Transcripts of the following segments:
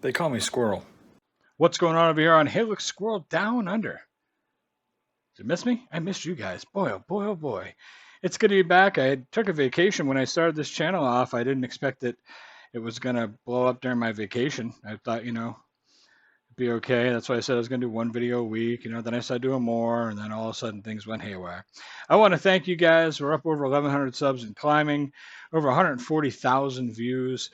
They call me Squirrel. What's going on over here on Hey Look Squirrel Down Under? Did you miss me? I missed you guys. Boy, oh boy, oh boy. It's good to be back. I took a vacation when I started this channel off. I didn't expect that it was going to blow up during my vacation. I thought, it'd be okay. That's why I said I was going to do one video a week. Then I started doing more, and then all of a sudden things went haywire. I want to thank you guys. We're up over 1,100 subs and climbing, over 140,000 views.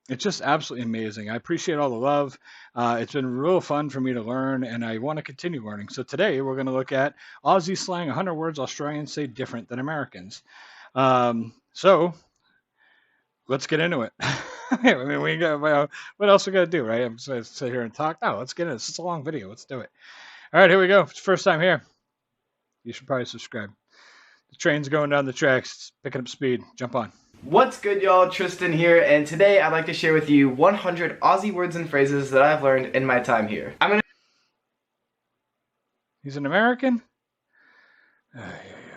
It's just absolutely amazing. I appreciate all the love. It's been real fun for me to learn, and I want to continue learning. So today we're going to look at Aussie slang, 100 words Australians say different than Americans. So let's get into it. I mean, what else we got to do, right? I'm just going to sit here and talk. No, let's get into it. It's a long video. Let's do it. All right, here we go. If it's your first time here, you should probably subscribe. The train's going down the tracks. It's picking up speed. Jump on. What's good, y'all? Tristan here, and today I'd like to share with you 100 Aussie words and phrases that I've learned in my time here. He's an American? I'm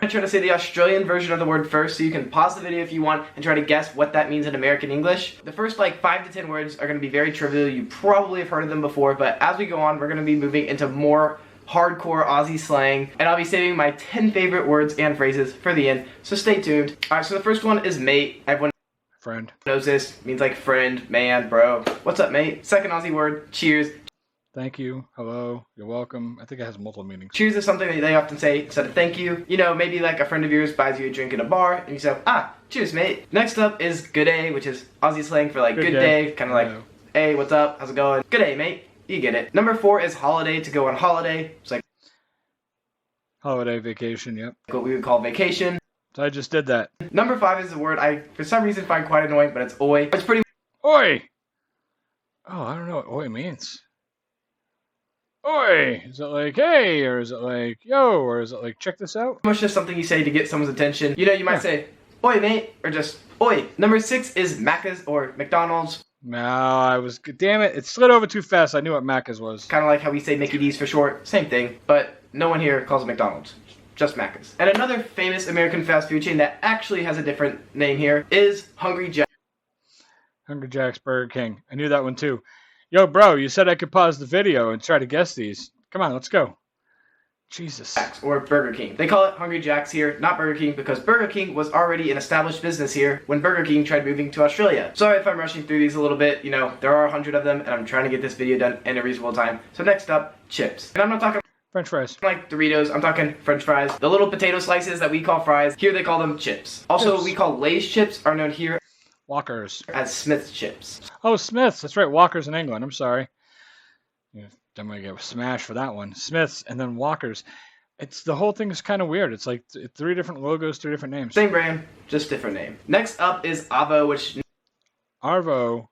going to try to say the Australian version of the word first, so you can pause the video if you want and try to guess what that means in American English. The first 5 to 10 words are going to be very trivial. You probably have heard of them before, but as we go on, we're going to be moving into more hardcore Aussie slang, and I'll be saving my 10 favorite words and phrases for the end, so stay tuned. Alright, so the first one is mate. Everyone friend knows this. It means like friend, man, bro. What's up, mate? Second Aussie word, cheers. Thank you, hello, you're welcome. I think it has multiple meanings. Cheers is something that they often say instead of thank you. Maybe like a friend of yours buys you a drink at a bar, and you say, cheers, mate. Next up is good day, which is Aussie slang for good day. Kind of like, hey, what's up, how's it going? Good day, mate. You get it. Number 4 is holiday, to go on holiday. It's like holiday, vacation, yep. What we would call vacation. So I just did that. Number 5 is a word I, for some reason, find quite annoying, but it's oi. It's pretty... Oi! Oh, I don't know what oi means. Oi! Is it like, hey, or is it like, yo, or is it like, check this out? much just something you say to get someone's attention. You might say, oi, mate, or just, oi. Number 6 is Macca's, or McDonald's. No, damn it, it slid over too fast. I knew what Macca's was. Kind of like how we say Mickey D's for short, same thing, but no one here calls it McDonald's, just Macca's. And another famous American fast food chain that actually has a different name here is Hungry Jack's. Hungry Jack's, Burger King. I knew that one too. Yo, bro, you said I could pause the video and try to guess these. Come on, let's go. Jesus. Or Burger King. They call it Hungry Jack's here, not Burger King, because Burger King was already an established business here when Burger King tried moving to Australia. Sorry if I'm rushing through these a little bit, there are 100 of them, and I'm trying to get this video done in a reasonable time. So next up, chips. And I'm not talking French fries. Like Doritos, I'm talking French fries. The little potato slices that we call fries, here they call them chips. Also, we call Lay's chips, are known here Walkers. as Smith's chips. Oh, Smith's. That's right, Walkers in England. I'm sorry. I'm going to get smashed for that one. Smith's and then Walkers. The whole thing is kind of weird. It's like 3 different logos, 3 different names. Same brand, just different name. Next up is Avo, which... Arvo.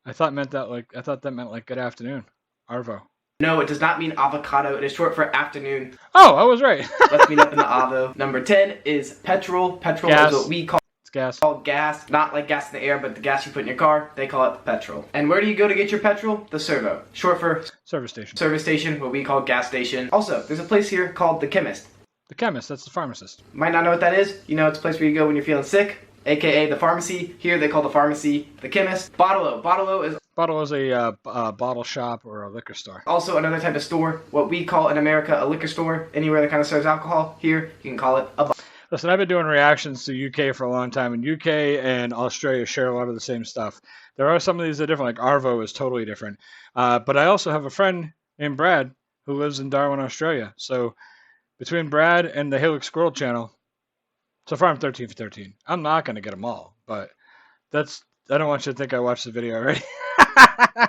I thought that meant like good afternoon. Arvo. No, it does not mean avocado. It is short for afternoon. Oh, I was right. Let's meet up in the Avo. Number 10 is petrol. Petrol is what we call gas. Gas. Not like gas in the air, but the gas you put in your car. They call it petrol. And where do you go to get your petrol? The servo. Short for service station. Service station, what we call gas station. Also, there's a place here called the chemist. The chemist, that's the pharmacist. Might not know what that is. It's a place where you go when you're feeling sick, aka the pharmacy. Here they call the pharmacy the chemist. Bottle-o. Bottle-o is a bottle shop or a liquor store. Also another type of store. What we call in America a liquor store. Anywhere that kind of serves alcohol. Here, you can call it a bottle. Listen, I've been doing reactions to UK for a long time, and UK and Australia share a lot of the same stuff. There are some of these that are different, like Arvo is totally different. But I also have a friend named Brad who lives in Darwin, Australia. So between Brad and the Hey Look Squirrel channel, so far I'm 13 for 13. I'm not going to get them all, but I don't want you to think I watched the video already.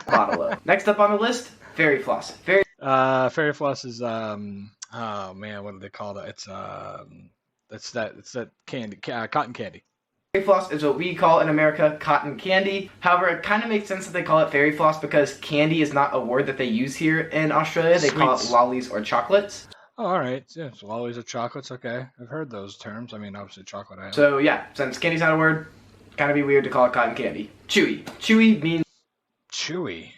Bottle-o. Next up on the list, fairy floss. Fairy floss is, oh man, what do they call that? It's that candy, cotton candy. Fairy floss is what we call in America cotton candy. However, it kind of makes sense that they call it fairy floss because candy is not a word that they use here in Australia. They call it lollies or chocolates. Oh, all right. Yeah, so lollies or chocolates. Okay, I've heard those terms. I mean, obviously chocolate. I have. So yeah, since candy's not a word, kind of be weird to call it cotton candy. Chewy. Chewy means... Chewy.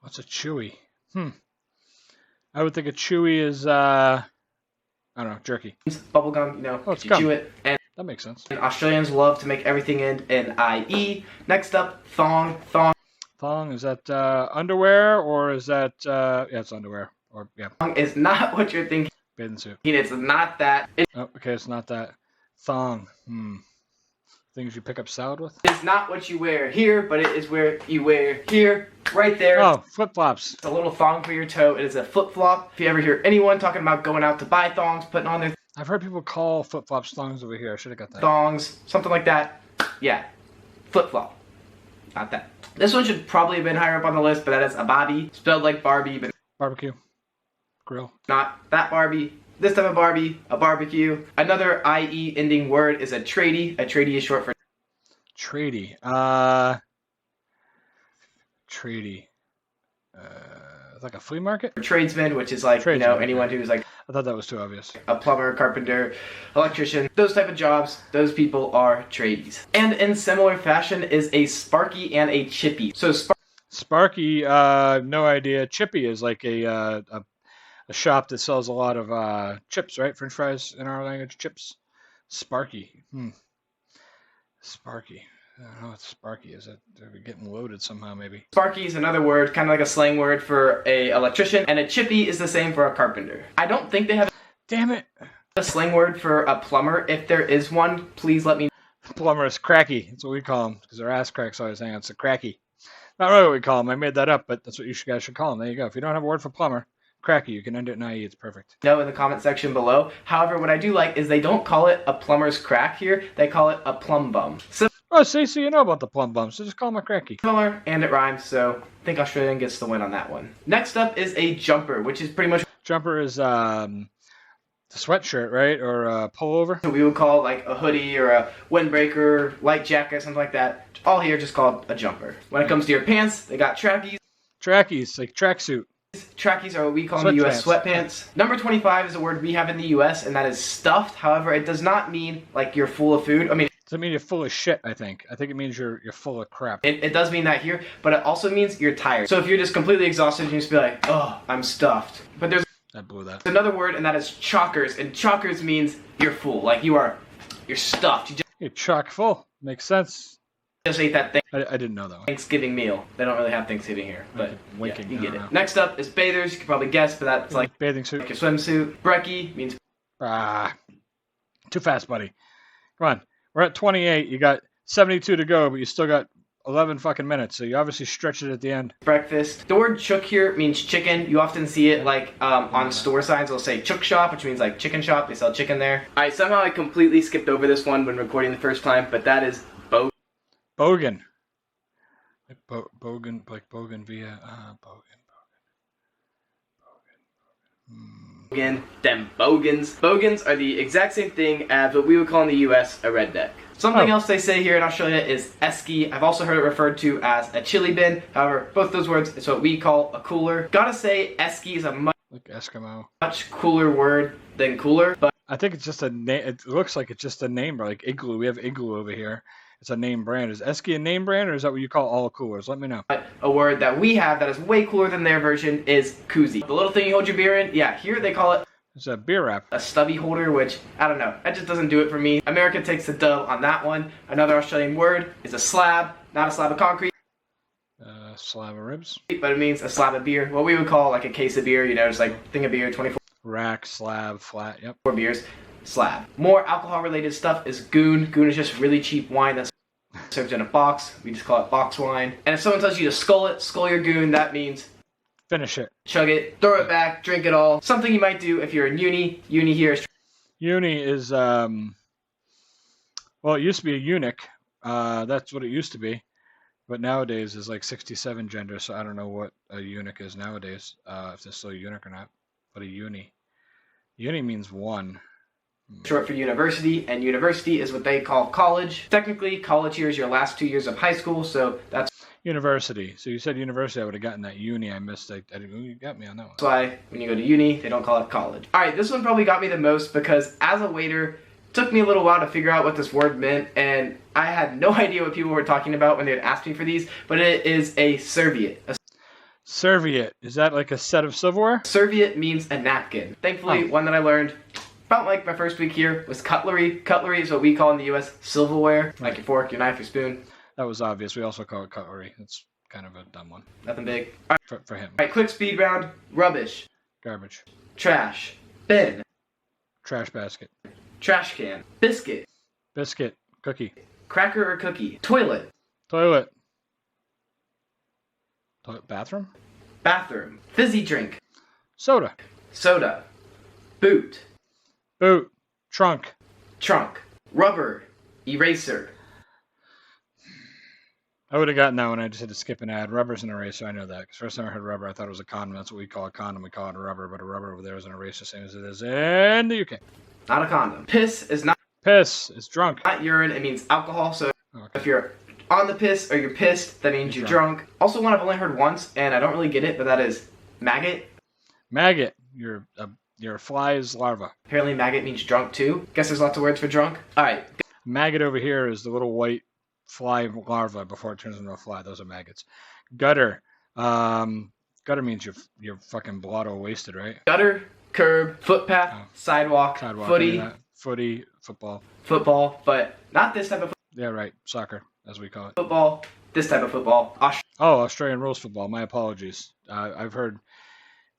What's a chewy? I would think a chewy is I don't know, jerky. Bubblegum, you gum. chew it. And that makes sense. Australians love to make everything end in IE. Next up, thong. Thong. Thong, is that underwear or is that, yeah, it's underwear. Or, yeah, Is not what you're thinking. bathing suit. It's not that. Oh, okay, it's not that. Thong. Things you pick up salad with? It's not what you wear here, but it is where you wear here, right there. Oh, flip-flops. It's a little thong for your toe. It is a flip-flop. If you ever hear anyone talking about going out to buy thongs, putting on their I've heard people call flip-flops thongs over here. I should have got that. thongs, something like that. Yeah, flip-flop. Not that. This one should probably have been higher up on the list, but that is a bobby, spelled like Barbie, but Barbecue. Grill. not that Barbie. This type of Barbie, a barbecue. Another IE ending word is a tradie. A tradie is short for Tradie. Tradie. It's like a flea market? tradesman, which is like, Tradesman, anyone okay. who's like I thought that was too obvious. a plumber, carpenter, electrician, those type of jobs, those people are tradies. And in similar fashion is a Sparky and a Chippy. So Sparky, no idea. Chippy is like a shop that sells a lot of chips, right? French fries in our language, chips. Sparky. Sparky. I don't know what Sparky is. They're getting loaded somehow, maybe. Sparky is another word, kind of like a slang word for a electrician, and a Chippy is the same for a carpenter. I don't think they have Damn it. a slang word for a plumber. If there is one, please let me know. Plumber is cracky. That's what we call them because their ass cracks always hang out. It's a cracky. Not really what we call them. I made that up, but that's what you guys should call them. There you go. If you don't have a word for plumber, cracky, you can end it in IE. It's perfect. Know in the comment section below. However, what I do like is they don't call it a plumber's crack here. They call it a plum bum. Oh, see, so you know about the plum bumps. So just call them a cracky. Similar, and it rhymes, so I think Australian gets the win on that one. Next up is a jumper, which is pretty much Jumper is the sweatshirt, right? Or a pullover. what we would call like a hoodie or a windbreaker, light jacket, something like that. All here just called a jumper. When it comes to your pants, they got trackies. Trackies, like tracksuit. Trackies are what we call in the US Sweatpants. sweatpants. Number 25 is a word we have in the US, and that is stuffed. However, it does not mean like you're full of food. I mean, Does it mean you're full of shit, I think. I think it means you're full of crap. it does mean that here, but it also means you're tired. So if you're just completely exhausted, you just be like, oh, I'm stuffed. But there's I blew that. another word, and that is chockers. And chockers means you're full. Like you're stuffed. You You're chock full. Makes sense. just ate that I didn't know that one. Thanksgiving meal. They don't really have Thanksgiving here, but winking, yeah, you I get don't it. know. Next up is bathers. You can probably guess, but that's like Bathing suit. your swimsuit. Brekkie means Too fast, buddy. Come on. We're at 28. You got 72 to go, but you still got 11 fucking minutes. So you obviously stretch it at the end. breakfast. The word chook here means chicken. You often see it like on store signs. They'll say chook shop, which means like chicken shop. They sell chicken there. Alright, somehow I completely skipped over this one when recording the first time, but that is Bogan. Like Bogan, like Bougainvillea. bogan. Them bogans. Bogans are the exact same thing as what we would call in the US a redneck. Something else they say here in Australia is esky. I've also heard it referred to as a chili bin. However, both those words is what we call a cooler. Gotta say, esky is a Like Eskimo. much cooler word than cooler, but I think it's just a name. It looks like it's just a name, like Igloo. We have Igloo over here. It's a name brand. Is Esky a name brand, or is that what you call all coolers? Let me know. a word that we have that is way cooler than their version is koozie. The little thing you hold your beer in, yeah, here they call it It's a beer wrap. a stubby holder, which, I don't know, that just doesn't do it for me. America takes the dub on that one. Another Australian word is a slab, not a slab of concrete, Slab of ribs. but it means a slab of beer. What we would call like a case of beer, just like thing of beer, 24 Rack, slab, flat. Yep. beers, slab. More alcohol related stuff is goon. Goon is just really cheap wine that's served in a box. We just call it box wine. And if someone tells you to skull your goon, that means Finish it. chug it, throw it back, drink it all. Something you might do if you're in uni. Uni here is Uni is well, it used to be a eunuch. That's what it used to be. But nowadays is like 67 gender, so I don't know what a eunuch is nowadays. If they're still a eunuch or not. But a uni. Uni means one. short for university, and university is what they call college. Technically, college here is your last 2 years of high school, so that's University. So you said university, I would have gotten that uni. I missed. I didn't. You got me on that one. why when you go to uni, they don't call it college. Alright, this one probably got me the most because as a waiter, it took me a little while to figure out what this word meant, and I had no idea what people were talking about when they would ask me for these, but it is a serviette. A Serviette. Is that like a set of silverware? serviette means a napkin. Thankfully, one that I learned about like my first week here was cutlery. Cutlery is what we call in the US silverware, like your fork, your knife, your spoon. That was obvious. We also call it cutlery. It's kind of a dumb one. Nothing big. All For him. right, quick speed round. Rubbish. Garbage. Trash. Bin. Trash basket. Trash can. Biscuit. Biscuit. Cookie. Cracker or cookie. Toilet. Toilet. Bathroom. Bathroom. Fizzy drink. Soda. Soda. Boot. Boot. Trunk. Trunk. Rubber. Eraser. I would have gotten that one. I just had to skip an ad. Rubber's an eraser. I know that. Because first time I heard rubber, I thought it was a condom. That's what we call a condom. We call it a rubber. But a rubber over there is an eraser, same as it is in the UK. Not a condom. Piss is not Piss is drunk. urine. It means alcohol. So Okay. if you're on the piss or you're pissed, that means you're drunk. Also, one I've only heard once, and I don't really get it, but that is maggot. Maggot. You're a fly's larva. Apparently, maggot means drunk too. Guess there's lots of words for drunk. All right. Maggot over here is the little white fly larva before it turns into a fly. Those are maggots. Gutter. Gutter means you're fucking blotto wasted, right? Gutter, curb, footpath, sidewalk, footy, Footy, football. football, but not this type of Yeah, right. Soccer, as we call it. football. This type of football. Oh, Australian rules football. My apologies. I've heard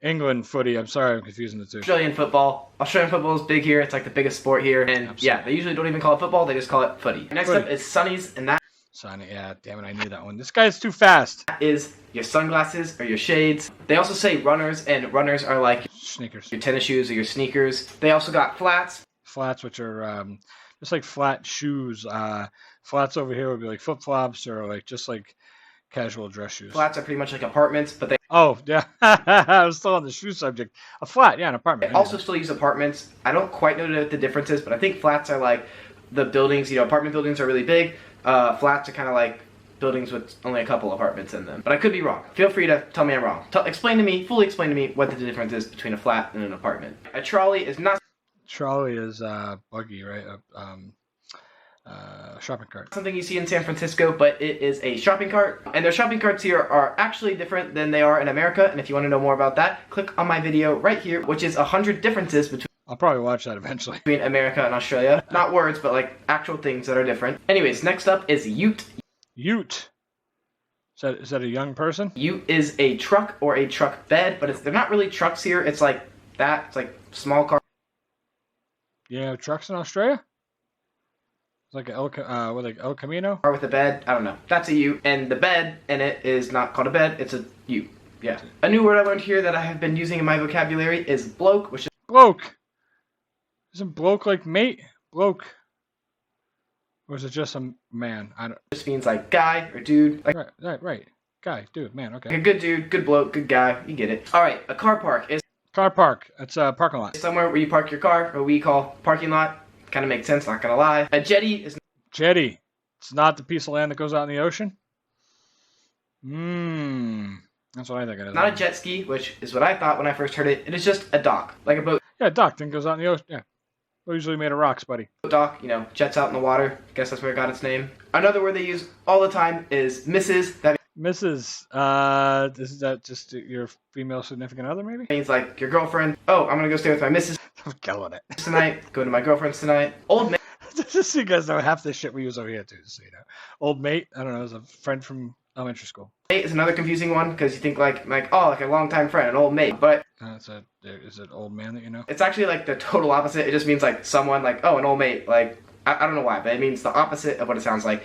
England footy. I'm sorry, I'm confusing the two. Australian football. Australian football is big here. It's like the biggest sport here. And Absolutely. yeah, they usually don't even call it football. They just call it footy. Next Footy. up is sunnies, and that Sonny, yeah, damn it, I knew that one. This guy's too fast. is your sunglasses or your shades. They also say runners, and runners are like Sneakers. your tennis shoes or your sneakers. They also got flats. Flats, which are just like flat shoes. Flats over here would be like flip flops or like just like casual dress shoes. Flats are pretty much like apartments, but they Oh, yeah. I was still on the shoe subject. A flat, yeah, an apartment. also still use apartments. I don't quite know what the difference is, but I think flats are like the buildings, apartment buildings are really big. Flats are kind of like buildings with only a couple apartments in them. But I could be wrong. Feel free to tell me I'm wrong. Fully explain to me what the difference is between a flat and an apartment. A trolley is not Trolley is buggy, right? Shopping cart. something you see in San Francisco, but it is a shopping cart. And their shopping carts here are actually different than they are in America. And if you want to know more about that, click on my video right here, which is 100 differences I'll probably watch that eventually. between America and Australia. Not words, but like actual things that are different. Anyways, next up is ute. Ute. Is that a young person? Ute is a truck or a truck bed, but they're not really trucks here. It's like that. It's like small car. Yeah, trucks in Australia? It's like El Camino? With a bed. I don't know. That's a ute. And the bed in it is not called a bed. It's a ute. Yeah. A new word I learned here that I have been using in my vocabulary is bloke, which is Bloke. Isn't bloke like mate? Bloke. Or is it just a man? I don't. just means like guy or dude. Like Right. Guy, dude, man, okay. a good dude, good bloke, good guy. You get it. All right. A car park is Car park. It's a parking lot. somewhere where you park your car, or we call parking lot. Kind of makes sense, not gonna lie. A jetty is Jetty. It's not the piece of land that goes out in the ocean? That's what I think it is. not a jet ski, which is what I thought when I first heard it. It is just a dock, like a boat Yeah, dock thing goes out in the ocean. Yeah. We're usually made of rocks, buddy. dock, jets out in the water. Guess that's where it got its name. Another word they use all the time is Mrs. That Mrs. Is that just your female significant other, maybe? means like your girlfriend. Oh, I'm gonna go stay with my missus I'm killing it. tonight. Go to my girlfriend's tonight. Old mate Just so you guys know, half the shit we use over here, too, so you know. Old mate, I don't know, is a friend from elementary school. is another confusing one because you think like a longtime friend, an old mate, but Is it old man that you know? it's actually like the total opposite. It just means like someone like an old mate. Like I don't know why, but it means the opposite of what it sounds like.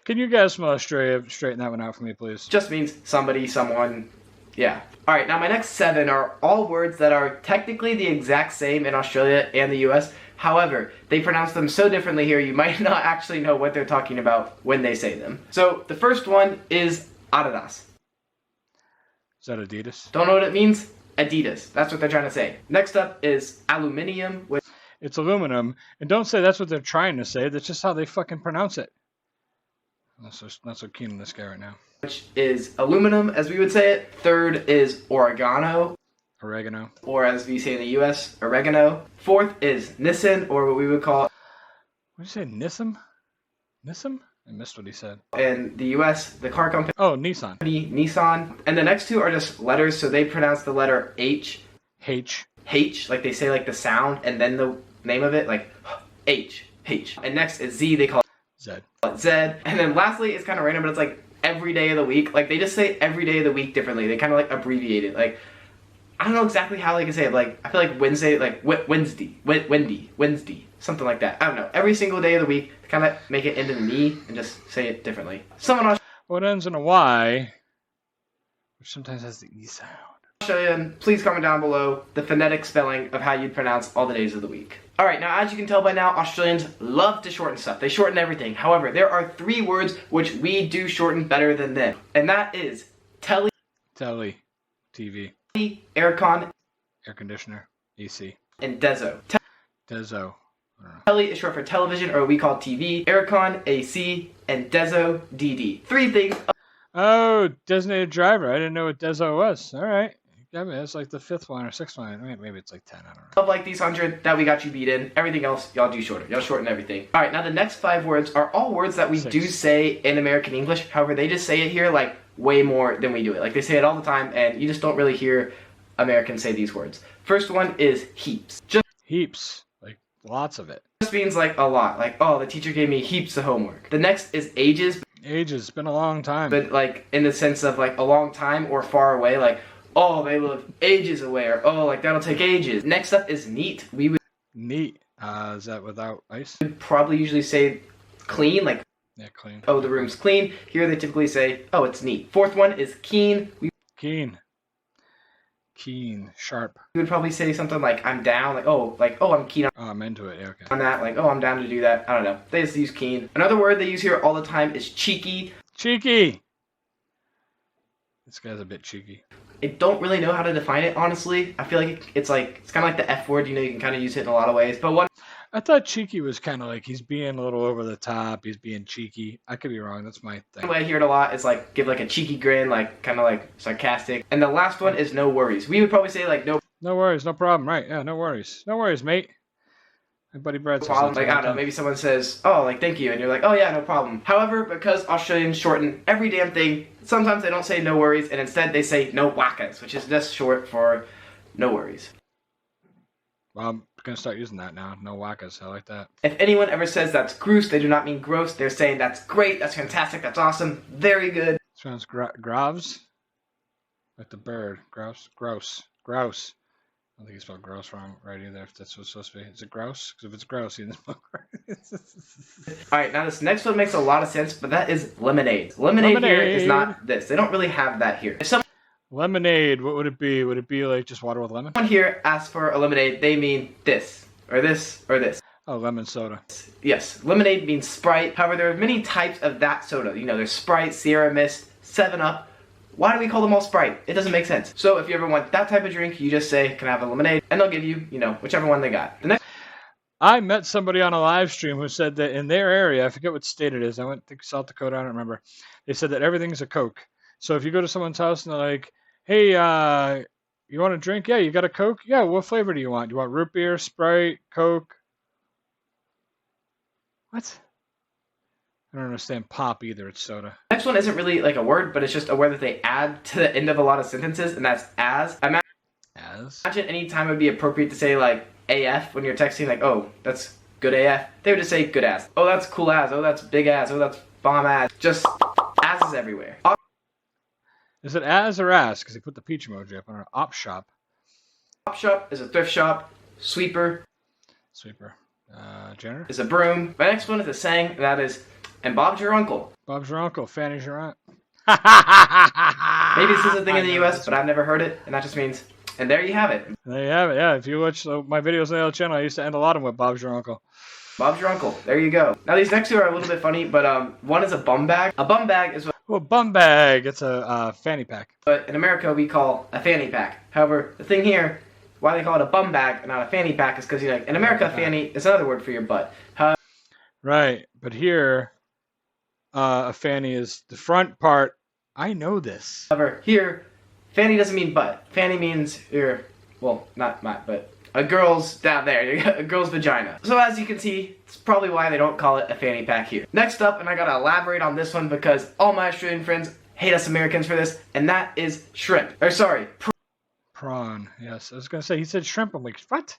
Can you guys from Australia straighten that one out for me, please? Just means somebody, someone, yeah. All right, now my next 7 are all words that are technically the exact same in Australia and the US. However, they pronounce them so differently here, you might not actually know what they're talking about when they say them. So the first one is Adidas. Is that Adidas? Don't know what it means? Adidas. That's what they're trying to say. Next up is aluminium, It's aluminum. And don't say that's what they're trying to say. That's just how they fucking pronounce it. Not so keen on this guy right now. which is aluminum, as we would say it. Third is oregano, Oregano. or as we say in the US, oregano. Fourth is Nissan, or what we would call What did you say? Nissan? Nissan? I missed what he said. in the US, the car company, Oh, Nissan. Nissan. And the next 2 are just letters, so they pronounce the letter H. H. H, like they say like the sound, and then the name of it, like H. And next is Z, they call Z. it Z. And then lastly, it's kind of random, but it's like every day of the week. Like, they just say every day of the week differently. They kind of, like, abbreviate it. Like, I don't know exactly how they can say it. Like, I feel like Wednesday, like, Wednesday, something like that. I don't know. Every single day of the week, kind of make it into me and just say it differently. Someone Well, it ends in a Y, which sometimes has the E sound. Australian, please comment down below the phonetic spelling of how you'd pronounce all the days of the week. Alright, now as you can tell by now, Australians love to shorten stuff. They shorten everything. However, there are 3 words which we do shorten better than them. And that is telly, TV, aircon, air conditioner, AC, and dezo. Dezo. Telly is short for television, or we call TV, aircon, AC, and dezo, DD. 3 things. Oh, designated driver. I didn't know what Dezo was. All right. I mean, it's like the 5th one or 6th one. Maybe it's like 10. I don't know. Of like these 100 that we got you beat in. Everything else, y'all do shorter. Y'all shorten everything. Alright, now the next 5 words are all words that we 6. do say in American English. However, they just say it here like way more than we do it. Like, they say it all the time, and you just don't really hear Americans say these words. First one is heaps. Just Heaps. Like, lots of it. Just means like a lot. Like, oh, the teacher gave me heaps of homework. The next is ages. Ages. It's been a long time. But like in the sense of like a long time or far away. Like, oh, they live ages away, or oh, like that'll take ages. Next up is neat. We would Neat. Is that without ice? probably usually say clean, like, Yeah, clean. oh, the room's clean. Here they typically say, oh, it's neat. 4th one is keen. We Keen. Keen. Sharp. would probably say something like, I'm down, like, oh, I'm keen Oh, I'm into it. Yeah, okay. on that, like, oh, I'm down to do that. I don't know. They just use keen. Another word they use here all the time is cheeky. Cheeky. This guy's a bit cheeky. I don't really know how to define it, honestly. I feel like it's kind of like the F word, you know, you can kind of use it in a lot of ways. But one I thought cheeky was kind of like he's being a little over the top. He's being cheeky. I could be wrong. That's my thing. way I hear it a lot is like, give like a cheeky grin, like kind of like sarcastic. And the last one is no worries. We would probably say like no No worries. No problem. Right. Yeah, no worries. No worries, mate. My buddy Brad says problem. that Like, all I the don't know, time. maybe someone says, oh, like, thank you. And you're like, oh, yeah, no problem. However, because Australians shorten every damn thing, sometimes they don't say no worries, and instead they say no wackas, which is just short for no worries. Well, I'm going to start using that now. No wackas. I like that. If anyone ever says that's gross, they do not mean gross. They're saying that's great, that's fantastic, that's awesome, very good. Sounds grouse. Like the bird. Grouse. Grouse. Grouse. I don't think you spelled grouse wrong right either, if that's what's supposed to be. Is it grouse? Because if it's grouse, you didn't spell right. Alright, now this next one makes a lot of sense, but that is lemonade. Lemonade here is not this. They don't really have that here. If someone Lemonade. What would it be? Would it be like just water with lemon? here asks for a lemonade, they mean this, or this, or this. Oh, lemon soda. Yes, lemonade means Sprite. However, there are many types of that soda. You know, there's Sprite, Sierra Mist, 7-Up. Why do we call them all Sprite? It doesn't make sense. So if you ever want that type of drink, you just say, can I have a lemonade? And they'll give you, you know, whichever one they got. The next I met somebody on a live stream who said that in their area, I forget what state it is. I went to South Dakota. I don't remember. They said that everything's a Coke. So if you go to someone's house and they're like, hey, you want a drink? Yeah, you got a Coke? Yeah, what flavor do you want? Do you want root beer, Sprite, Coke? What? I don't understand pop either. It's soda. next one isn't really like a word, but it's just a word that they add to the end of a lot of sentences, and that's as. Imagine any time it would be appropriate to say like AF when you're texting, like, oh, that's good AF. They would just say good ass. Oh, that's cool ass. Oh, that's big ass. Oh, that's bomb ass. Just asses everywhere. Is it as or ass? Because they put the peach emoji up on our op shop. Op shop is a thrift shop. Sweeper Sweeper. Janitor? is a broom. My next one is a saying, and that is, and Bob's your uncle. Bob's your uncle. Fanny's your aunt. Maybe this is a thing in the US, but I've never heard it, and that just means, and there you have it. There you have it. Yeah, if you watch my videos on the other channel, I used to end a lot of them with Bob's your uncle. Bob's your uncle. There you go. Now these next two are a little bit funny, but one is a bum bag. A bum bag is Well, bum bag. It's a fanny pack. what in America we call a fanny pack. However, the thing here, why they call it a bum bag and not a fanny pack is because, you know, in America, fanny is another word for your butt. Right, but here, a fanny is the front part. I know this. However, here, fanny doesn't mean butt. Fanny means your, well, not my, but a girl's down there, a girl's vagina. So as you can see, it's probably why they don't call it a fanny pack here. Next up, and I gotta elaborate on this one because all my Australian friends hate us Americans for this, and that is shrimp. Or sorry, Prawn. Yes, I was gonna say he said shrimp. I'm like, what?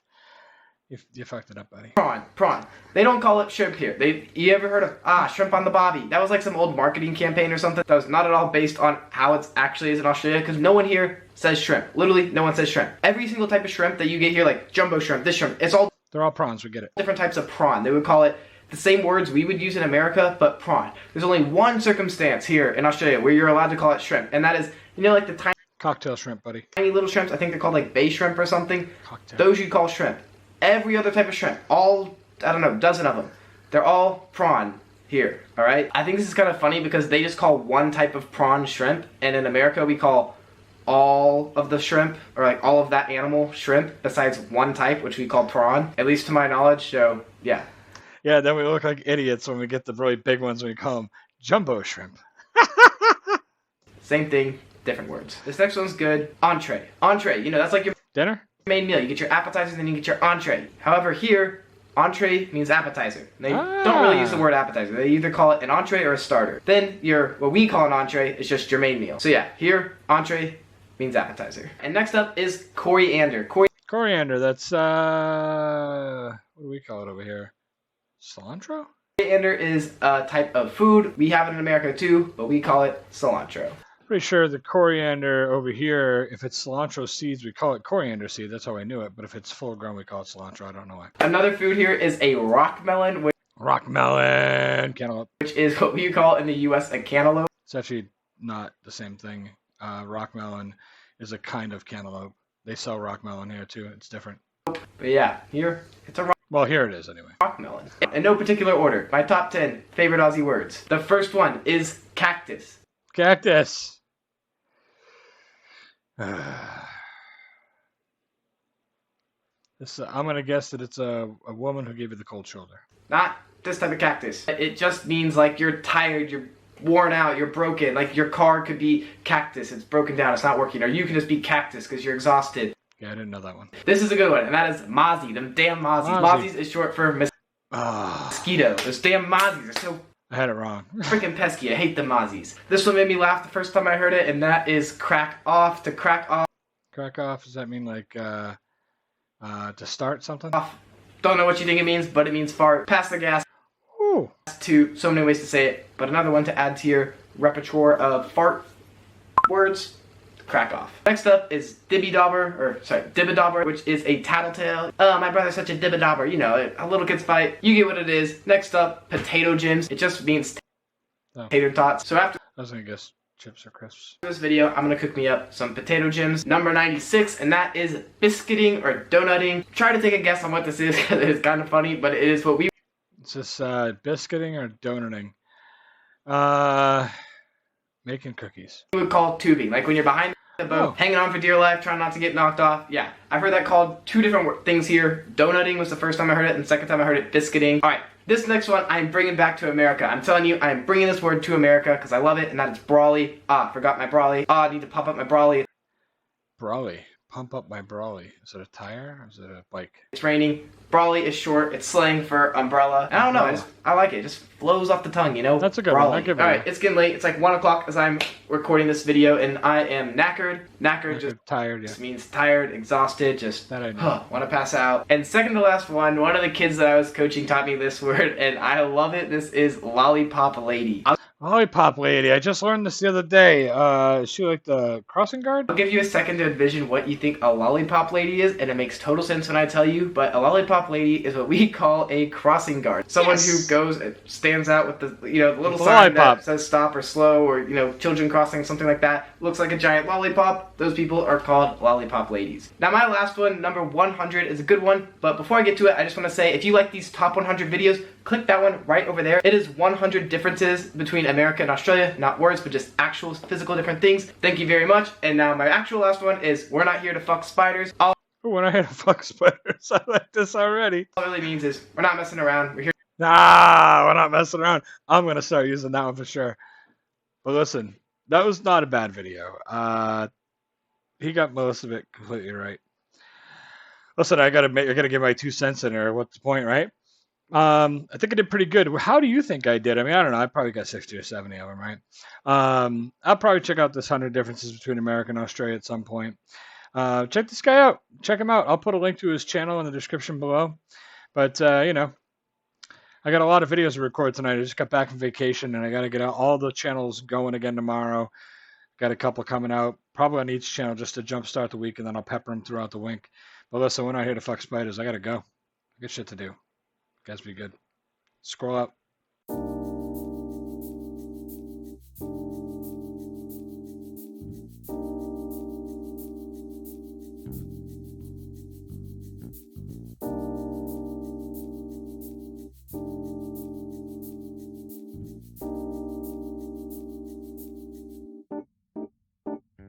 You fucked it up, buddy. Prawn. They don't call it shrimp here. You ever heard of shrimp on the bobby? That was like some old marketing campaign or something. That was not at all based on how it actually is in Australia, because no one here says shrimp. Literally, no one says shrimp. Every single type of shrimp that you get here, like jumbo shrimp, this shrimp, they're all prawns. We get it. Different types of prawn. They would call it the same words we would use in America, but prawn. There's only one circumstance here in Australia where you're allowed to call it shrimp, and that is, like the tiny Cocktail shrimp, buddy. Tiny little shrimps. I think they're called like bay shrimp or something. Cocktail. Those you'd call shrimp. Every other type of shrimp, all, I don't know, dozen of them, they're all prawn here, all right? I think this is kind of funny because they just call one type of prawn shrimp, and in America we call all of the shrimp, or like all of that animal shrimp, besides one type, which we call prawn, at least to my knowledge, so yeah. Yeah, then we look like idiots when we get the really big ones when we call them jumbo shrimp. Same thing, different words. This next one's good. Entree. Entree, that's like your dinner? Main meal. You get your appetizer, then you get your entree. However, here, entree means appetizer. They don't really use the word appetizer. They either call it an entree or a starter. Then what we call an entree is just your main meal. So yeah, here, entree means appetizer. And next up is coriander. Coriander, that's, what do we call it over here? Cilantro? Coriander is a type of food. We have it in America too, but we call it cilantro. Pretty sure the coriander over here, if it's cilantro seeds, we call it coriander seed. That's how I knew it. But if it's full grown, we call it cilantro. I don't know why. Another food here is a rock melon. Rock melon, cantaloupe. Which is what we call in the U.S. a cantaloupe. It's actually not the same thing. Rock melon is a kind of cantaloupe. They sell rock melon here too. It's different. But yeah, here it's a rock. Well, here it is anyway. Rock melon. In no particular order. My top 10 favorite Aussie words. The first one is cactus. Cactus. I'm gonna guess that it's a woman who gave you the cold shoulder. Not this type of cactus. It just means like you're tired, you're worn out, you're broken. Like your car could be cactus, it's broken down, it's not working. Or you can just be cactus because you're exhausted. Yeah, I didn't know that one. This is a good one, and that is mozzie. Them damn mozzies. Mozzies is short for mosquito. Those damn mozzies are so I had it wrong. freaking pesky. I hate the mozzies. This one made me laugh the first time I heard it, and that is crack off. To crack off. Crack off, does that mean like to start something? Off. Don't know what you think it means, but it means fart. Pass the gas. Ooh. To so many ways to say it, but another one to add to your repertoire of fart words. Crack off. Next up is dibbidobber, which is a tattletale. Oh, my brother's such a dibbidobber. A little kid's fight. You get what it is. Next up, potato gems. It just means tater tots. So after I was gonna guess chips or crisps. this video, I'm gonna cook me up some potato gems. Number 96, and that is biscuiting or donutting. Try to take a guess on what this is because it is kind of funny, but it is what we. It's just biscuiting or donuting. Making cookies. We would call tubing, like when you're behind the boat, hanging on for dear life, trying not to get knocked off. Yeah, I've heard that called two different things here. Donutting was the first time I heard it, and the second time I heard it, biscuiting. All right, this next one I'm bringing back to America. I'm telling you, I'm bringing this word to America because I love it, and that is brawly. Forgot my brawly. I need to pump up my brawly. Brawly. Pump up my brawly. Is it a tire or is it a bike? It's raining. Brawly is short. It's slang for umbrella. I don't know. I like it. It just flows off the tongue, That's a good brawly. one. I'll give it All right, it's getting late. It's like 1 o'clock as I'm recording this video, and I am knackered. Knackered just tired. Yeah. Just means tired, exhausted, just that I know. Want to pass out. And second to last one of the kids that I was coaching taught me this word, and I love it. This is lollipop lady. Lollipop lady. I just learned this the other day. Is she like the crossing guard? I'll give you a second to envision what you think a lollipop lady is, and it makes total sense when I tell you, but a lollipop lady is what we call a crossing guard. Someone who goes and stands out with the little sign that says stop or slow, or children crossing, something like that. Looks like a giant lollipop. Those people are called lollipop ladies. Now my last one, number 100, is a good one, but before I get to it, I just want to say, if you like these top 100 videos, click that one right over there. It is 100 differences between America and Australia, not words, but just actual physical different things. Thank you very much. And now my actual last one is, we're not here to fuck spiders. We're not here to fuck spiders. I like this already. All it really means is, we're not messing around. We're here. Nah, we're not messing around. I'm going to start using that one for sure. But listen, that was not a bad video. He got most of it completely right. Listen, I gotta give my 2 cents in there. What's the point, right? I think I did pretty good. How do you think I did? I mean, I don't know. I probably got 60 or 70 of them, right? I'll probably check out this 100 differences between America and Australia at some point. Check this guy out. Check him out. I'll put a link to his channel in the description below. But, you know, I got a lot of videos to record tonight. I just got back from vacation, and I got to get all the channels going again tomorrow. Got a couple coming out, probably on each channel just to jumpstart the week, and then I'll pepper them throughout the week. But listen, we're not here to fuck spiders. I got to go. I got shit to do. You guys be good. Scroll up.